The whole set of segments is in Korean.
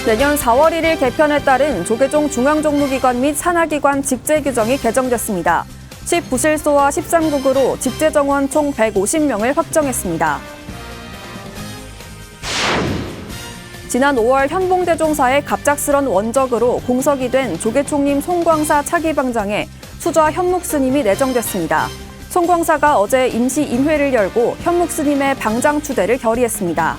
내년 4월 1일 개편에 따른 조계종 중앙종무기관 및 산하기관 직제 규정이 개정됐습니다. 10부실소와 13국으로 직제 정원 총 150명을 확정했습니다. 지난 5월 현봉대종사의 갑작스런 원적으로 공석이 된 조계총림 송광사 차기방장에 수좌 현묵스님이 내정됐습니다. 송광사가 어제 임시 임회를 열고 현묵스님의 방장 추대를 결의했습니다.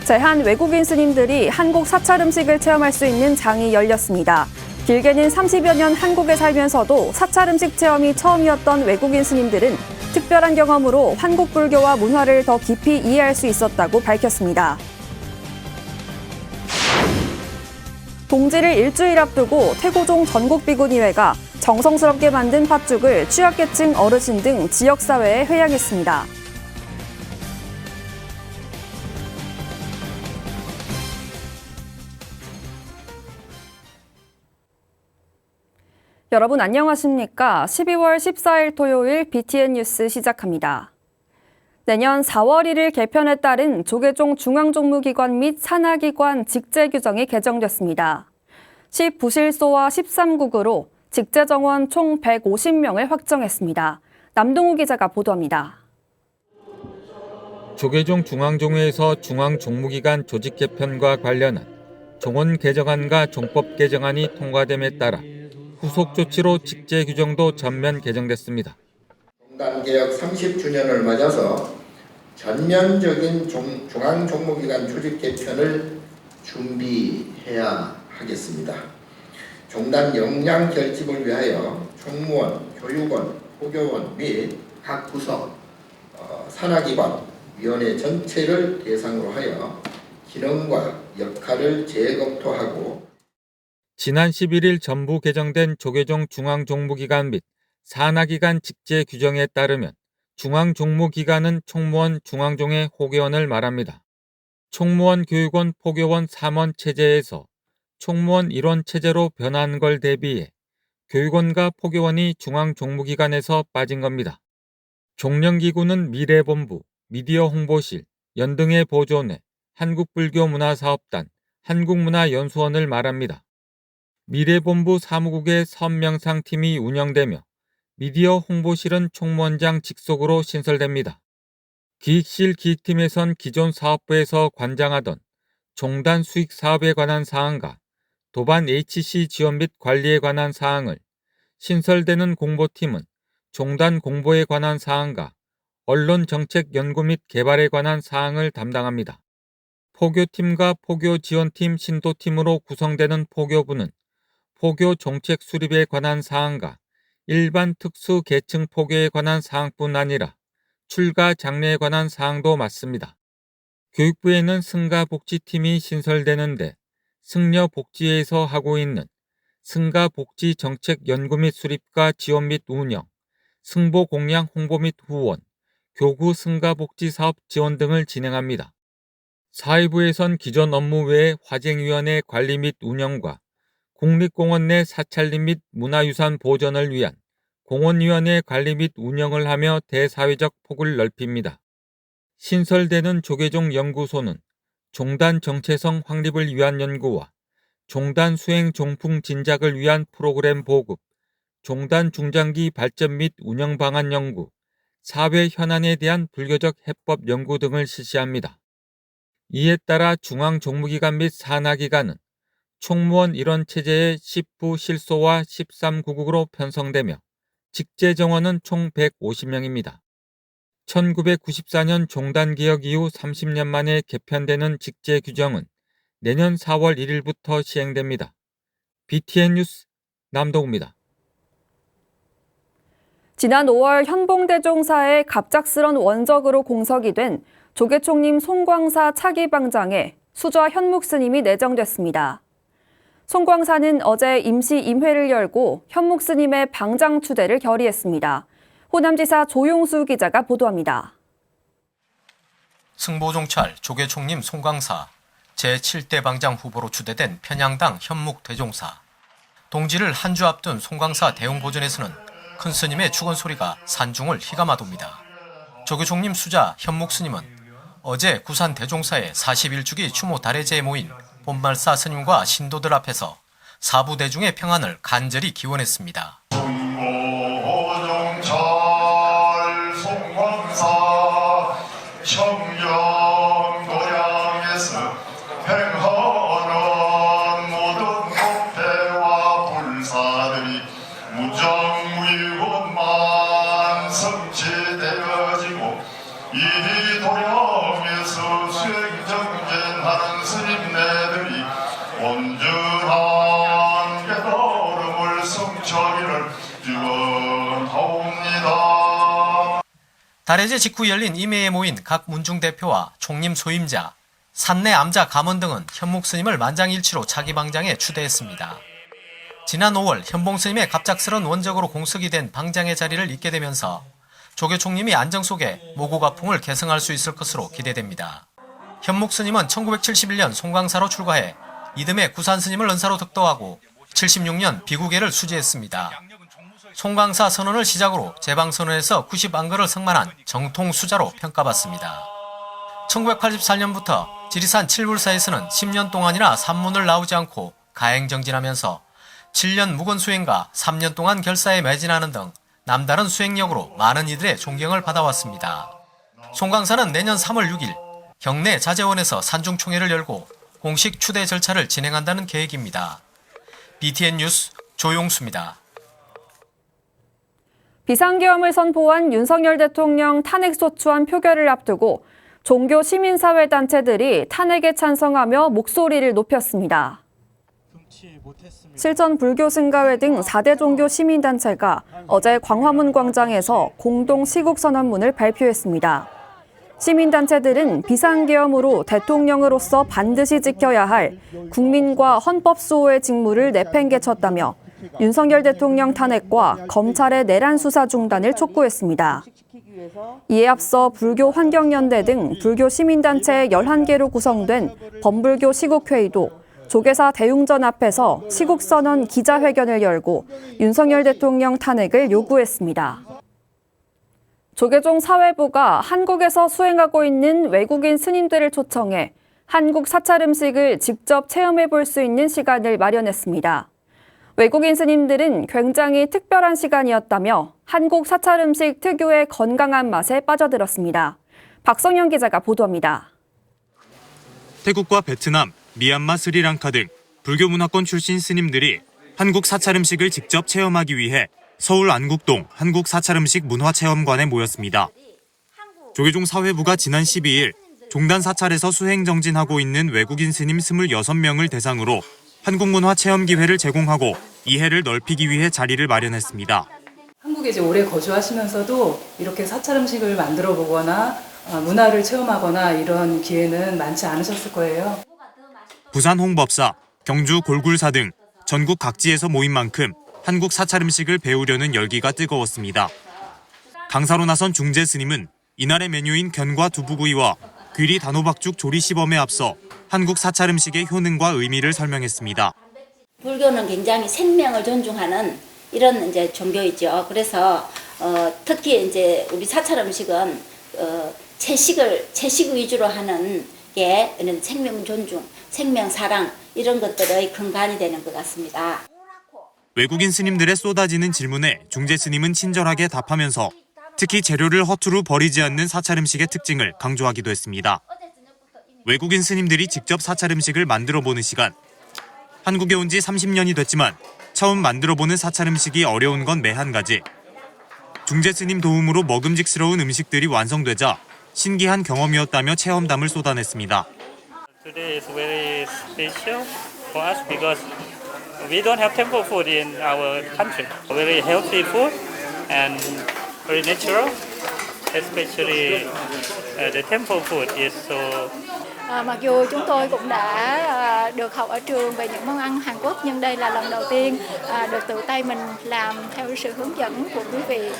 제한 외국인 스님들이 한국 사찰 음식을 체험할 수 있는 장이 열렸습니다. 길게는 30여 년 한국에 살면서도 사찰 음식 체험이 처음이었던 외국인 스님들은 특별한 경험으로 한국 불교와 문화를 더 깊이 이해할 수 있었다고 밝혔습니다. 동지를 일주일 앞두고 태고종 전국비구니회가 정성스럽게 만든 팥죽을 취약계층 어르신 등 지역사회에 회양했습니다. 여러분 안녕하십니까? 12월 14일 토요일 BTN 뉴스 시작합니다. 내년 4월 1일 개편에 따른 조계종 중앙종무기관 및 산하기관 직제 규정이 개정됐습니다. 10부실소와 13국으로 직제 정원 총 150명을 확정했습니다. 남동우 기자가 보도합니다. 조계종 중앙종회에서 중앙종무기관 조직 개편과 관련한 종원 개정안과 종법 개정안이 통과됨에 따라 후속 조치로 직제 규정도 전면 개정됐습니다. 종단개혁 30주년을 맞아서 전면적인 중앙종무기관 조직 개편을 준비해야 하겠습니다. 종단 역량 결집을 위하여 총무원, 교육원, 포교원 및 각 부서, 산하기관, 위원회 전체를 대상으로 하여 기능과 역할을 재검토하고 지난 11일 전부 개정된 조계종 중앙종무기관 및 산하기관 직제 규정에 따르면 중앙종무기관은 총무원, 중앙종회 호계원을 말합니다. 총무원, 교육원, 포교원, 사원 체제에서 총무원 일원 체제로 변한 걸 대비해 교육원과 포교원이 중앙종무기관에서 빠진 겁니다. 종령기구는 미래본부, 미디어 홍보실, 연등회 보존회, 한국불교문화사업단, 한국문화연수원을 말합니다. 미래본부 사무국의 선명상팀이 운영되며 미디어 홍보실은 총무원장 직속으로 신설됩니다. 기획실 기획팀에선 기존 사업부에서 관장하던 종단 수익 사업에 관한 사항과 도반 HC 지원 및 관리에 관한 사항을, 신설되는 공보팀은 종단 공보에 관한 사항과 언론 정책 연구 및 개발에 관한 사항을 담당합니다. 포교팀과 포교 지원팀 신도팀으로 구성되는 포교부는 포교 정책 수립에 관한 사항과 일반 특수 계층 포교에 관한 사항뿐 아니라 출가 장려에 관한 사항도 맡습니다. 교육부에는 승가복지팀이 신설되는데 승려복지에서 하고 있는 승가복지 정책 연구 및 수립과 지원 및 운영, 승보공양 홍보 및 후원, 교구 승가복지 사업 지원 등을 진행합니다. 사회부에선 기존 업무 외에 화쟁위원회 관리 및 운영과 국립공원 내 사찰림 및 문화유산 보존을 위한 공원위원회 관리 및 운영을 하며 대사회적 폭을 넓힙니다. 신설되는 조계종 연구소는 종단 정체성 확립을 위한 연구와 종단 수행 종풍 진작을 위한 프로그램 보급, 종단 중장기 발전 및 운영 방안 연구, 사회 현안에 대한 불교적 해법 연구 등을 실시합니다. 이에 따라 중앙종무기관 및 산하기관은 총무원 일원 체제의 10부 실소와 13구국으로 편성되며 직제 정원은 총 150명입니다. 1994년 종단개혁 이후 30년 만에 개편되는 직제 규정은 내년 4월 1일부터 시행됩니다. BTN 뉴스 남동우입니다. 지난 5월 현봉대종사의 갑작스런 원적으로 공석이 된 조계총림 송광사 차기방장에 수좌 현묵스님이 내정됐습니다. 송광사는 어제 임시 임회를 열고 현묵스님의 방장 추대를 결의했습니다. 호남지사 조용수 기자가 보도합니다. 승보종찰 조계총림 송광사, 제7대 방장 후보로 추대된 편향당 현묵대종사. 동지를 한 주 앞둔 송광사 대웅보전에서는 큰 스님의 축원 소리가 산중을 휘감아돕니다. 조계총림 수자 현묵스님은 어제 구산 대종사의 41주기 추모 달해제에 모인 본말사 스님과 신도들 앞에서 사부대중의 평안을 간절히 기원했습니다. 수행정진하는 스님네들이 온전한 깨달음을 성취하기를 기원하옵니다. 달해제 직후 열린 임회에 모인 각 문중 대표와 총림 소임자, 산내 암자 감원 등은 현목 스님을 만장일치로 차기 방장에 추대했습니다. 지난 5월 현봉 스님의 갑작스런 원적으로 공석이 된 방장의 자리를 잇게 되면서 조계 총림이 안정 속에 모국화풍을 계승할 수 있을 것으로 기대됩니다. 현목 스님은 1971년 송광사로 출가해 이듬해 구산 스님을 은사로 득도하고 76년 비구계를 수지했습니다. 송광사 선언을 시작으로 제방선언에서 90안거를 승만한 정통 수자로 평가받습니다. 1984년부터 지리산 칠불사에서는 10년 동안이나 산문을 나오지 않고 가행정진하면서 7년 묵언수행과 3년 동안 결사에 매진하는 등 남다른 수행력으로 많은 이들의 존경을 받아왔습니다. 송광사는 내년 3월 6일 경내 자재원에서 산중총회를 열고 공식 추대 절차를 진행한다는 계획입니다. BTN 뉴스 조용수입니다. 비상계엄을 선포한 윤석열 대통령 탄핵소추안 표결을 앞두고 종교 시민사회단체들이 탄핵에 찬성하며 목소리를 높였습니다. 실전 불교승가회 등 4대 종교 시민단체가 어제 광화문 광장에서 공동 시국선언문을 발표했습니다. 시민단체들은 비상계엄으로 대통령으로서 반드시 지켜야 할 국민과 헌법 수호의 직무를 내팽개쳤다며 윤석열 대통령 탄핵과 검찰의 내란 수사 중단을 촉구했습니다. 이에 앞서 불교 환경연대 등 불교 시민단체 11개로 구성된 범불교 시국회의도 조계사 대웅전 앞에서 시국선언 기자회견을 열고 윤석열 대통령 탄핵을 요구했습니다. 조계종 사회부가 한국에서 수행하고 있는 외국인 스님들을 초청해 한국 사찰 음식을 직접 체험해 볼 수 있는 시간을 마련했습니다. 외국인 스님들은 굉장히 특별한 시간이었다며 한국 사찰 음식 특유의 건강한 맛에 빠져들었습니다. 박성현 기자가 보도합니다. 태국과 베트남, 미얀마, 스리랑카 등 불교 문화권 출신 스님들이 한국 사찰 음식을 직접 체험하기 위해 서울 안국동 한국 사찰 음식 문화체험관에 모였습니다. 조계종 사회부가 지난 12일 종단 사찰에서 수행 정진하고 있는 외국인 스님 26명을 대상으로 한국 문화 체험 기회를 제공하고 이해를 넓히기 위해 자리를 마련했습니다. 한국에 이제 오래 거주하시면서도 이렇게 사찰 음식을 만들어 보거나 문화를 체험하거나 이런 기회는 많지 않으셨을 거예요. 부산 홍법사, 경주 골굴사 등 전국 각지에서 모인 만큼 한국 사찰 음식을 배우려는 열기가 뜨거웠습니다. 강사로 나선 중재 스님은 이날의 메뉴인 견과 두부구이와 귀리 단호박죽 조리 시범에 앞서 한국 사찰 음식의 효능과 의미를 설명했습니다. 불교는 굉장히 생명을 존중하는 이런 이제 종교이죠. 그래서 특히 이제 우리 사찰 음식은 채식 위주로 하는 게 이런 생명 존중, 생명 사랑 이런 것들의 근간이 되는 것 같습니다. 외국인 스님들의 쏟아지는 질문에 중재 스님은 친절하게 답하면서 특히 재료를 허투루 버리지 않는 사찰 음식의 특징을 강조하기도 했습니다. 외국인 스님들이 직접 사찰 음식을 만들어보는 시간. 한국에 온 지 30년이 됐지만 처음 만들어보는 사찰 음식이 어려운 건 매한 가지. 중재 스님 도움으로 먹음직스러운 음식들이 완성되자 신기한 경험이었다며 체험담을 쏟아냈습니다. Today is very special for us because we don't have temple food in our country. Very healthy food and very natural, especially the temple food is so. Mặc dù chúng tôi cũng đã được học ở trường về những món ăn Hàn Quốc, nhưng đây là lần đầu tiên được tự tay mình làm theo sự hướng dẫn của quý vị.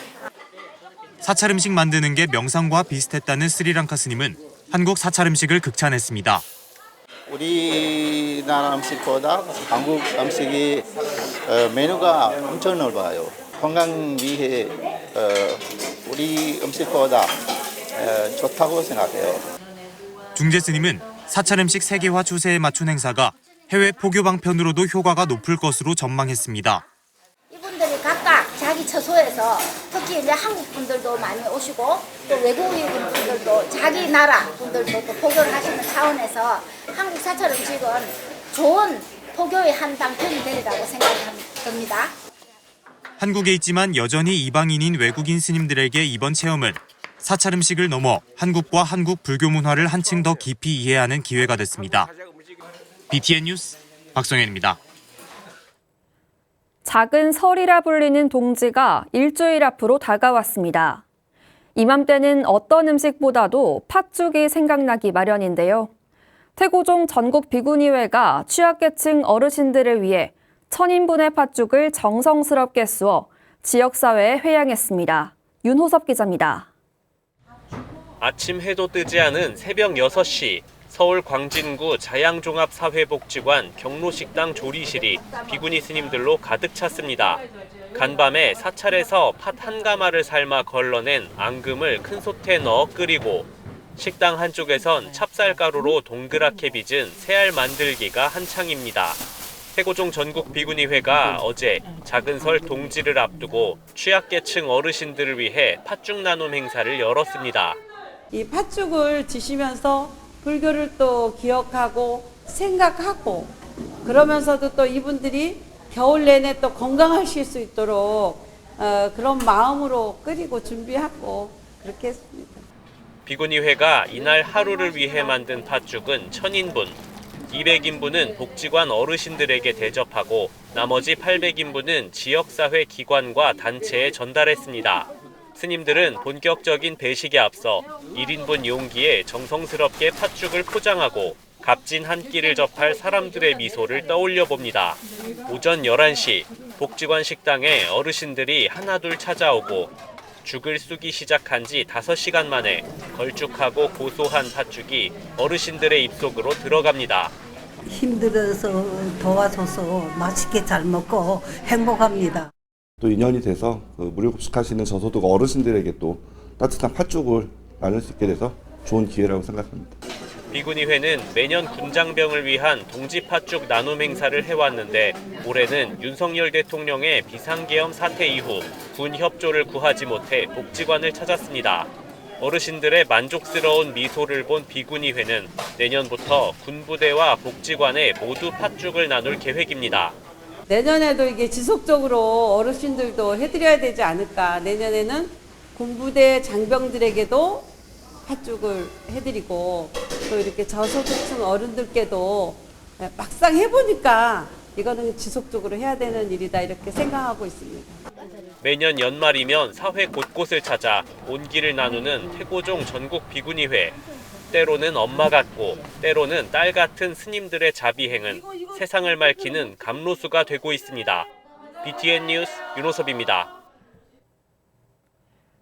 사찰 음식 만드는 게 명상과 비슷했다는 스리랑카 스님은 한국 사찰 음식을 극찬했습니다. 우리나라 음식보다 한국 음식이 메뉴가 엄청 넓어요. 건강 위해 우리 음식보다 좋다고 생각해요. 중재 스님은 사찰 음식 세계화 추세에 맞춘 행사가 해외 포교 방편으로도 효과가 높을 것으로 전망했습니다. 이분들이 각각 자기 처소에서 특히 이제 한국 분들도 많이 오시고 또 외국인 분들도 자기 나라 분들도 또 포교를 하시는 차원에서 한국 사찰 음식은 좋은 포교의 한 방편이 되리라고 생각합니다. 한국에 있지만 여전히 이방인인 외국인 스님들에게 이번 체험은 사찰 음식을 넘어 한국과 한국 불교 문화를 한층 더 깊이 이해하는 기회가 됐습니다. BTN 뉴스 박성현입니다. 작은 설이라 불리는 동지가 일주일 앞으로 다가왔습니다. 이맘때는 어떤 음식보다도 팥죽이 생각나기 마련인데요. 태고종 전국 비구니회가 취약계층 어르신들을 위해 1000인분의 팥죽을 정성스럽게 쑤어 지역사회에 회양했습니다. 윤호섭 기자입니다. 아침 해도 뜨지 않은 새벽 6시 서울 광진구 자양종합사회복지관 경로식당 조리실이 비구니 스님들로 가득 찼습니다. 간밤에 사찰에서 팥 한 가마를 삶아 걸러낸 앙금을 큰 솥에 넣어 끓이고 식당 한쪽에선 찹쌀가루로 동그랗게 빚은 새알 만들기가 한창입니다. 태고종 전국 비구니회가 어제 작은 설 동지를 앞두고 취약계층 어르신들을 위해 팥죽 나눔 행사를 열었습니다. 이 팥죽을 드시면서 불교를 또 기억하고 생각하고 그러면서도 또 이분들이 겨울 내내 또 건강하실 수 있도록 그런 마음으로 끓이고 준비하고 그렇게 했습니다. 비구니회가 이날 하루를 위해 만든 팥죽은 1000인분, 200인분은 복지관 어르신들에게 대접하고 나머지 800인분은 지역사회 기관과 단체에 전달했습니다. 스님들은 본격적인 배식에 앞서 1인분 용기에 정성스럽게 팥죽을 포장하고 값진 한 끼를 접할 사람들의 미소를 떠올려 봅니다. 오전 11시 복지관 식당에 어르신들이 하나둘 찾아오고 죽을 쑤기 시작한 지 5시간 만에 걸쭉하고 고소한 팥죽이 어르신들의 입속으로 들어갑니다. 힘들어서 도와줘서 맛있게 잘 먹고 행복합니다. 또 인연이 돼서 무료급식하시는 저소득 어르신들에게 또 따뜻한 팥죽을 나눌 수 있게 돼서 좋은 기회라고 생각합니다. 비구니회는 매년 군장병을 위한 동지 팥죽 나눔 행사를 해왔는데 올해는 윤석열 대통령의 비상계엄 사태 이후 군 협조를 구하지 못해 복지관을 찾았습니다. 어르신들의 만족스러운 미소를 본 비구니회는 내년부터 군부대와 복지관에 모두 팥죽을 나눌 계획입니다. 내년에도 이게 지속적으로 어르신들도 해드려야 되지 않을까. 내년에는 군부대 장병들에게도 팥죽을 해드리고 또 이렇게 저소득층 어른들께도 막상 해보니까 이거는 지속적으로 해야 되는 일이다 이렇게 생각하고 있습니다. 매년 연말이면 사회 곳곳을 찾아 온기를 나누는 태고종 전국 비구니회. 때로는 엄마 같고 때로는 딸 같은 스님들의 자비행은 세상을 밝히는 감로수가 되고 있습니다. BTN 뉴스 윤호섭입니다.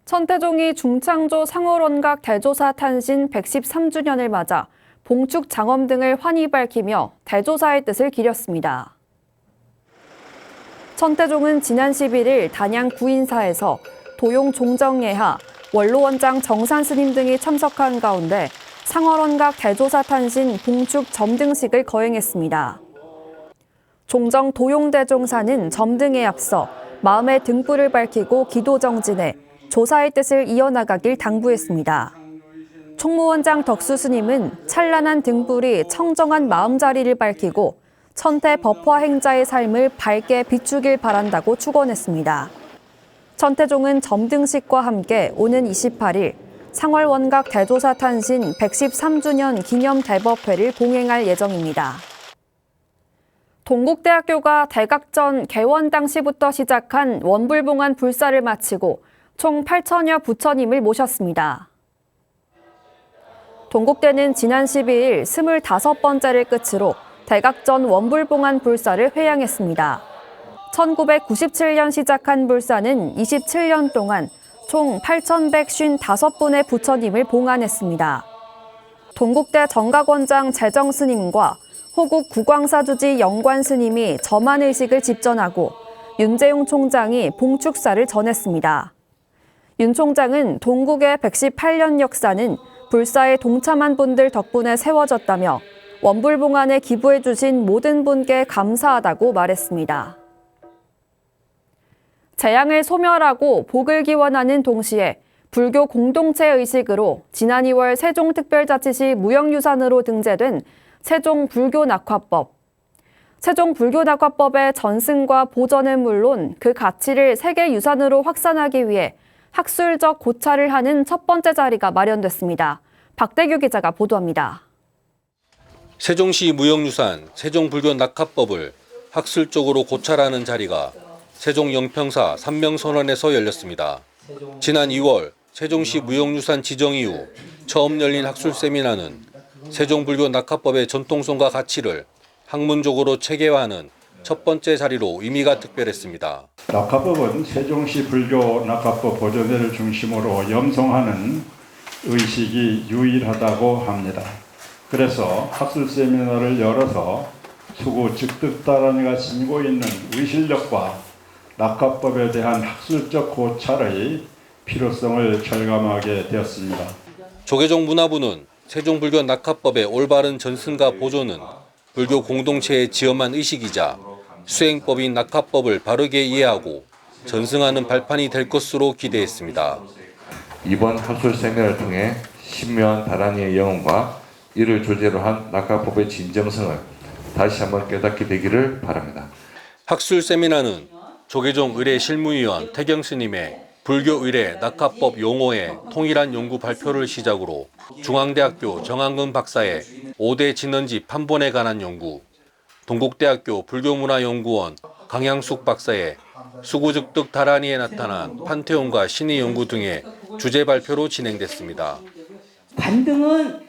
천태종이 중창조 상월원각 대조사 탄신 113주년을 맞아 봉축 장엄 등을 환히 밝히며 대조사의 뜻을 기렸습니다. 천태종은 지난 11일 단양 구인사에서 도용 종정예하, 원로원장 정산 스님 등이 참석한 가운데 상월원각 대조사 탄신 봉축 점등식을 거행했습니다. 종정 도용대종사는 점등에 앞서 마음의 등불을 밝히고 기도 정진해 조사의 뜻을 이어나가길 당부했습니다. 총무원장 덕수 스님은 찬란한 등불이 청정한 마음자리를 밝히고 천태 법화 행자의 삶을 밝게 비추길 바란다고 축원했습니다. 천태종은 점등식과 함께 오는 28일 상월원각 대조사 탄신 113주년 기념 대법회를 봉행할 예정입니다. 동국대학교가 대각전 개원 당시부터 시작한 원불봉안 불사를 마치고 총 8천여 부처님을 모셨습니다. 동국대는 지난 12일 25번째를 끝으로 대각전 원불봉안 불사를 회양했습니다. 1997년 시작한 불사는 27년 동안 총 8,155분의 부처님을 봉안했습니다. 동국대 정각원장 재정스님과 호국 국왕사주지 영관스님이 점안의식을 집전하고 윤재용 총장이 봉축사를 전했습니다. 윤 총장은 동국의 118년 역사는 불사에 동참한 분들 덕분에 세워졌다며 원불봉안에 기부해 주신 모든 분께 감사하다고 말했습니다. 재앙을 소멸하고 복을 기원하는 동시에 불교 공동체 의식으로 지난 2월 세종특별자치시 무형유산으로 등재된 세종불교낙화법. 세종불교낙화법의 전승과 보전은 물론 그 가치를 세계유산으로 확산하기 위해 학술적 고찰을 하는 첫 번째 자리가 마련됐습니다. 박대규 기자가 보도합니다. 세종시 무형유산 세종불교낙화법을 학술적으로 고찰하는 자리가 세종 영평사 삼명선언에서 열렸습니다. 지난 2월 세종시 무형유산 지정 이후 처음 열린 학술 세미나는 세종불교낙화법의 전통성과 가치를 학문적으로 체계화하는 첫 번째 자리로 의미가 특별했습니다. 낙화법은 세종시 불교 낙화법 보존회를 중심으로 염송하는 의식이 유일하다고 합니다. 그래서 학술 세미나를 열어서 수구 즉득다란이가 지니고 있는 의실력과 낙화법에 대한 학술적 고찰의 필요성을 절감하게 되었습니다. 조계종 문화부는 세종불교 낙화법의 올바른 전승과 보존은 불교 공동체의 지엄한 의식이자 수행법인 낙화법을 바르게 이해하고 전승하는 발판이 될 것으로 기대했습니다. 이번 학술 세미나를 통해 신묘한 다란이의 영혼과 이를 주제로 한 낙화법의 진정성을 다시 한번 깨닫게 되기를 바랍니다. 학술 세미나는 조계종 의례 실무위원 태경 스님의 불교 의례 낙화법 용어의 통일한 연구 발표를 시작으로 중앙대학교 정한근 박사의 5대 진원지 판본에 관한 연구, 동국대학교 불교문화연구원 강양숙 박사의 수구즉득 다란이에 나타난 판테온과 신의 연구 등의 주제 발표로 진행됐습니다. 관등은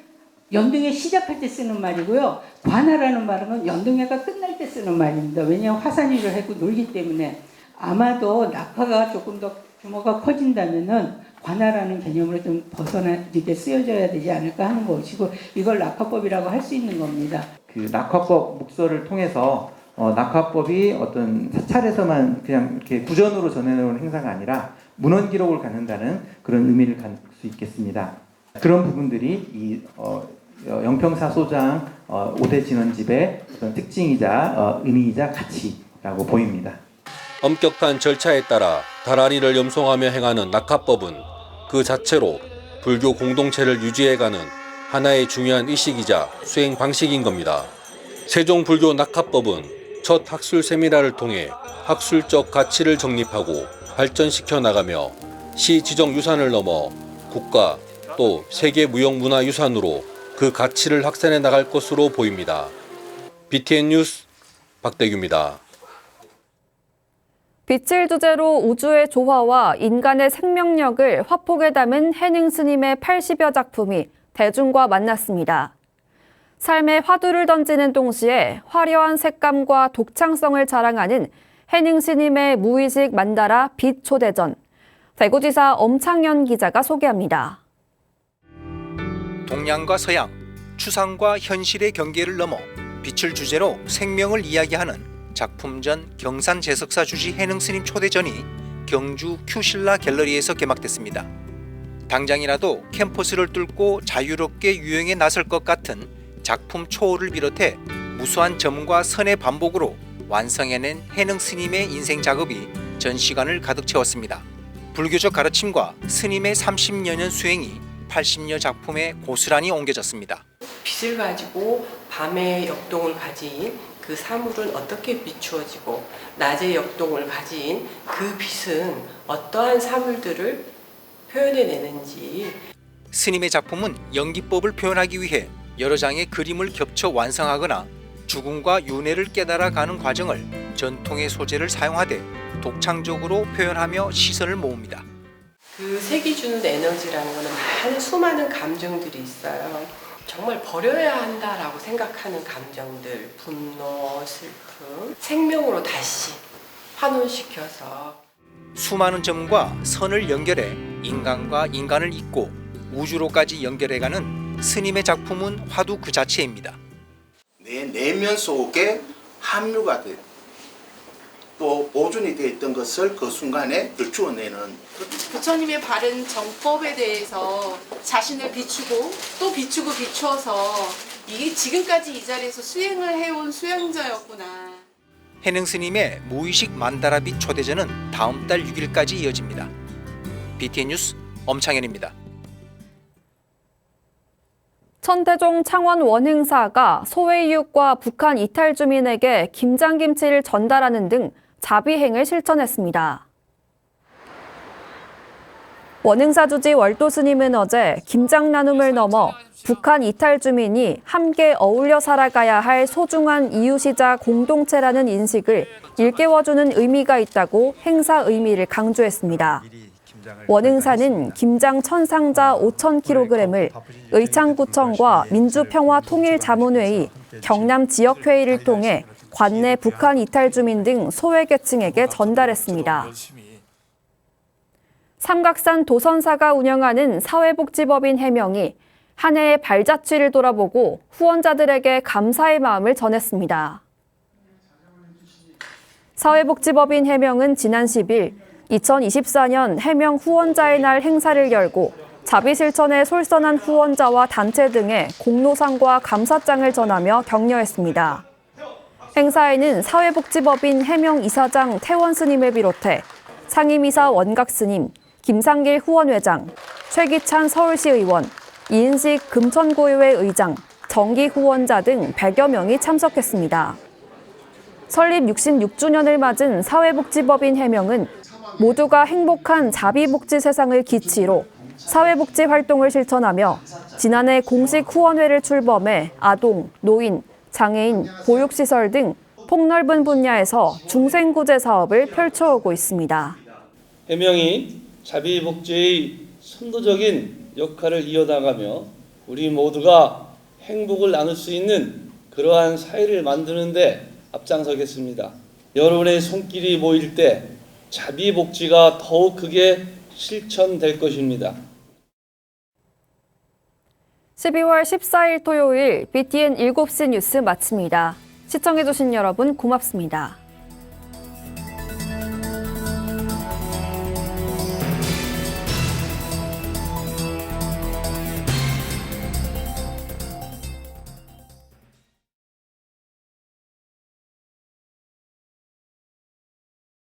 연등회 시작할 때 쓰는 말이고요. 관하라는 말은 연등회가 끝날 때 쓰는 말입니다. 왜냐하면 화산위를 하고 놀기 때문에 아마도 낙화가 조금 더 규모가 커진다면은 관하라는 개념으로 좀 벗어나게 쓰여져야 되지 않을까 하는 것이고 이걸 낙화법이라고 할 수 있는 겁니다. 그 낙화법 묵서를 통해서 낙화법이 어떤 사찰에서만 그냥 이렇게 구전으로 전해놓은 행사가 아니라 문헌 기록을 갖는다는 그런 의미를 갖을 수 있겠습니다. 그런 부분들이 이 영평사 소장 5대 진원집의 어떤 특징이자 의미이자 가치라고 보입니다. 엄격한 절차에 따라 다란이를 염송하며 행하는 낙화법은 그 자체로 불교 공동체를 유지해가는 하나의 중요한 의식이자 수행 방식인 겁니다. 세종불교 낙화법은 첫 학술 세미나를 통해 학술적 가치를 정립하고 발전시켜 나가며 시 지정 유산을 넘어 국가 또 세계 무형문화유산으로 그 가치를 확산해 나갈 것으로 보입니다. BTN 뉴스 박대규입니다. 빛을 주제로 우주의 조화와 인간의 생명력을 화폭에 담은 해능 스님의 80여 작품이 대중과 만났습니다. 삶의 화두를 던지는 동시에 화려한 색감과 독창성을 자랑하는 해능 스님의 무의식 만다라 빛 초대전. 대구지사 엄창현 기자가 소개합니다. 동양과 서양, 추상과 현실의 경계를 넘어 빛을 주제로 생명을 이야기하는 작품전 경산제석사 주지 해능 스님 초대전이 경주 큐실라 갤러리에서 개막됐습니다. 당장이라도 캠퍼스를 뚫고 자유롭게 유행에 나설 것 같은 작품 초호를 비롯해 무수한 점과 선의 반복으로 완성해낸 해능 스님의 인생 작업이 전시관을 가득 채웠습니다. 불교적 가르침과 스님의 30여 년 수행이 80여 작품에 고스란히 옮겨졌습니다. 빛을 가지고 밤의 역동을 가진 그 사물은 어떻게 비추어지고 낮의 역동을 가진 그 빛은 어떠한 사물들을 표현해내는지. 스님의 작품은 연기법을 표현하기 위해 여러 장의 그림을 겹쳐 완성하거나 죽음과 윤회를 깨달아가는 과정을 전통의 소재를 사용하되 독창적으로 표현하며 시선을 모읍니다. 그 색이 주는 에너지라는 것은 많은 수많은 감정들이 있어요. 정말 버려야 한다라고 생각하는 감정들, 분노, 슬픔, 생명으로 다시 환원시켜서 수많은 점과 선을 연결해 인간과 인간을 잇고 우주로까지 연결해가는 스님의 작품은 화두 그 자체입니다. 내 내면 속에 함유가 돼요. 또 보존이 되어 있던 것을 그 순간에 들추어내는 부처님의 바른 정법에 대해서 자신을 비추고 또 비추고 비추어서 이게 지금까지 이 자리에서 수행을 해온 수행자였구나. 해능 스님의 무의식 만다라빛 초대전은 다음 달 6일까지 이어집니다. BTN 뉴스 엄창현입니다. 천대종 창원 원흥사가 소외이웃과 북한 이탈 주민에게 김장김치를 전달하는 등 자비행을 실천했습니다. 원흥사 주지 월도 스님은 어제 김장 나눔을 넘어 북한 이탈 주민이 함께 어울려 살아가야 할 소중한 이웃이자 공동체라는 인식을 일깨워주는 의미가 있다고 행사 의미를 강조했습니다. 원흥사는 김장 천상자 5,000kg을 의창구청과 민주평화통일자문회의, 경남지역회의를 통해 관내 북한 이탈 주민 등 소외계층에게 전달했습니다. 삼각산 도선사가 운영하는 사회복지법인 해명이 한 해의 발자취를 돌아보고 후원자들에게 감사의 마음을 전했습니다. 사회복지법인 해명은 지난 10일 2024년 해명 후원자의 날 행사를 열고 자비실천에 솔선한 후원자와 단체 등의 공로상과 감사장을 전하며 격려했습니다. 행사에는 사회복지법인 해명 이사장 태원 스님을 비롯해 상임이사 원각 스님, 김상길 후원회장, 최기찬 서울시 의원, 이인식 금천고의회 의장, 정기 후원자 등 100여 명이 참석했습니다. 설립 66주년을 맞은 사회복지법인 해명은 모두가 행복한 자비복지 세상을 기치로 사회복지 활동을 실천하며 지난해 공식 후원회를 출범해 아동, 노인, 장애인, 보육시설 등 폭넓은 분야에서 중생구제 사업을 펼쳐오고 있습니다. 해명이 자비복지의 선도적인 역할을 이어나가며 우리 모두가 행복을 나눌 수 있는 그러한 사회를 만드는 데 앞장서겠습니다. 여러분의 손길이 모일 때 자비복지가 더욱 크게 실천될 것입니다. 12월 14일 토요일 BTN 7시 뉴스 마칩니다. 시청해주신 여러분 고맙습니다.